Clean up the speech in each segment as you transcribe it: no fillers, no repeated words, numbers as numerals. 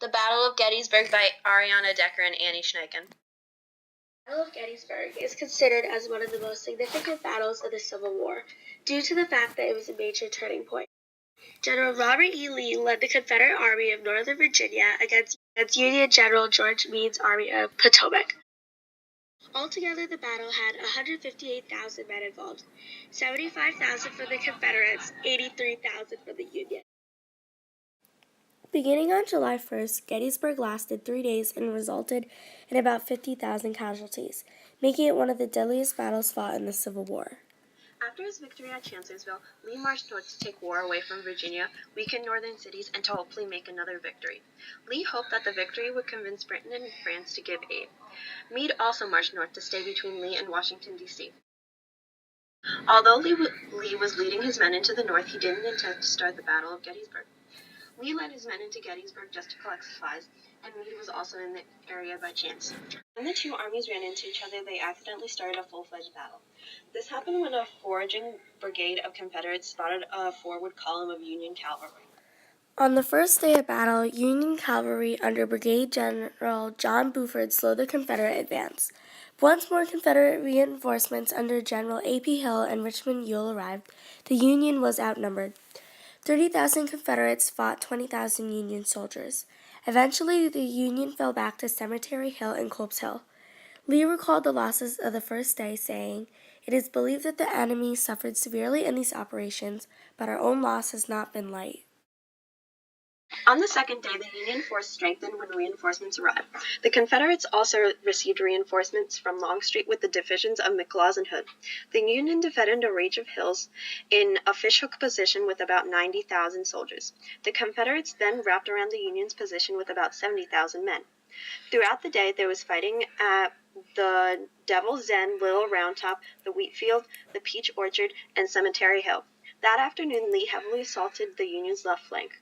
The Battle of Gettysburg by Ariana and Annie. The Battle of Gettysburg is considered as one of the most significant battles of the Civil War, due to the fact that it was a major turning point. General Robert E. Lee led the Confederate Army of Northern Virginia against Union General George Meade's Army of Potomac. Altogether, the battle had 158,000 men involved, 75,000 for the Confederates, 83,000 for the Union. Beginning on July 1st, Gettysburg lasted 3 days and resulted in about 50,000 casualties, making it one of the deadliest battles fought in the Civil War. After his victory at Chancellorsville, Lee marched north to take war away from Virginia, weaken northern cities, and to hopefully make another victory. Lee hoped that the victory would convince Britain and France to give aid. Meade also marched north to stay between Lee and Washington, D.C. Although Lee was leading his men into the north, he didn't intend to start the Battle of Gettysburg. Lee led his men into Gettysburg just to collect supplies, and Meade was also in the area by chance. When the two armies ran into each other, they accidentally started a full-fledged battle. This happened when a foraging brigade of Confederates spotted a forward column of Union cavalry. On the first day of battle, Union cavalry under Brigadier General John Buford slowed the Confederate advance. Once more Confederate reinforcements under General A.P. Hill and Richmond Ewell arrived, the Union was outnumbered. 30,000 Confederates fought 20,000 Union soldiers. Eventually, the Union fell back to Cemetery Hill and Culp's Hill. Lee recalled the losses of the first day, saying, "It is believed that the enemy suffered severely in these operations, but our own loss has not been light." On the second day, the Union force strengthened when reinforcements arrived. The Confederates also received reinforcements from Longstreet with the divisions of McLaws and Hood. The Union defended a range of hills in a fishhook position with about 90,000 soldiers. The Confederates then wrapped around the Union's position with about 70,000 men. Throughout the day, there was fighting at the Devil's Den, Little Round Top, the Wheat Field, the Peach Orchard, and Cemetery Hill. That afternoon, Lee heavily assaulted the Union's left flank.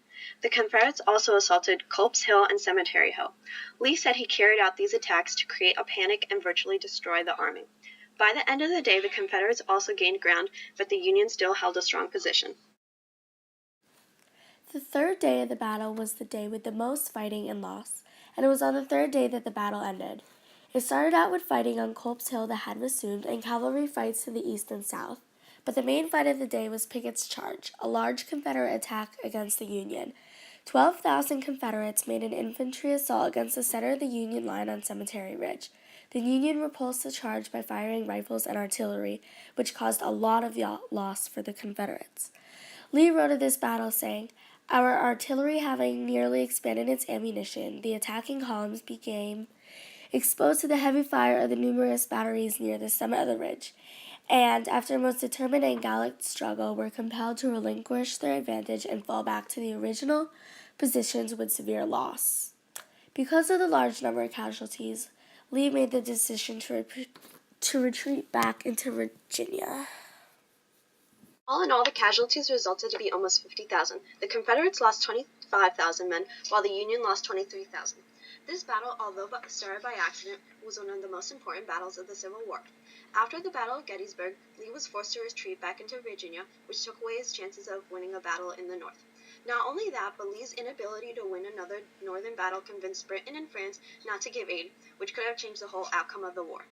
The Confederates also assaulted Culp's Hill and Cemetery Hill. Lee said he carried out these attacks to create a panic and virtually destroy the army. By the end of the day, the Confederates also gained ground, but the Union still held a strong position. The third day of the battle was the day with the most fighting and loss, and it was on the third day that the battle ended. It started out with fighting on Culp's Hill that had resumed and cavalry fights to the east and south. But the main fight of the day was Pickett's Charge, a large Confederate attack against the Union. 12,000 Confederates made an infantry assault against the center of the Union line on Cemetery Ridge. The Union repulsed the charge by firing rifles and artillery, which caused a lot of loss for the Confederates. Lee wrote of this battle, saying, "Our artillery having nearly expended its ammunition, the attacking columns became exposed to the heavy fire of the numerous batteries near the summit of the ridge, and after a most determined and gallant struggle were compelled to relinquish their advantage and fall back to the original positions with severe loss." Because of the large number of casualties, Lee made the decision to retreat back into Virginia. All in all, the casualties resulted to be almost 50,000. The Confederates lost 25,000 men, while the Union lost 23,000. This battle, although started by accident, was one of the most important battles of the Civil War. After the Battle of Gettysburg, Lee was forced to retreat back into Virginia, which took away his chances of winning a battle in the north. Not only that, but Lee's inability to win another northern battle convinced Britain and France not to give aid, which could have changed the whole outcome of the war.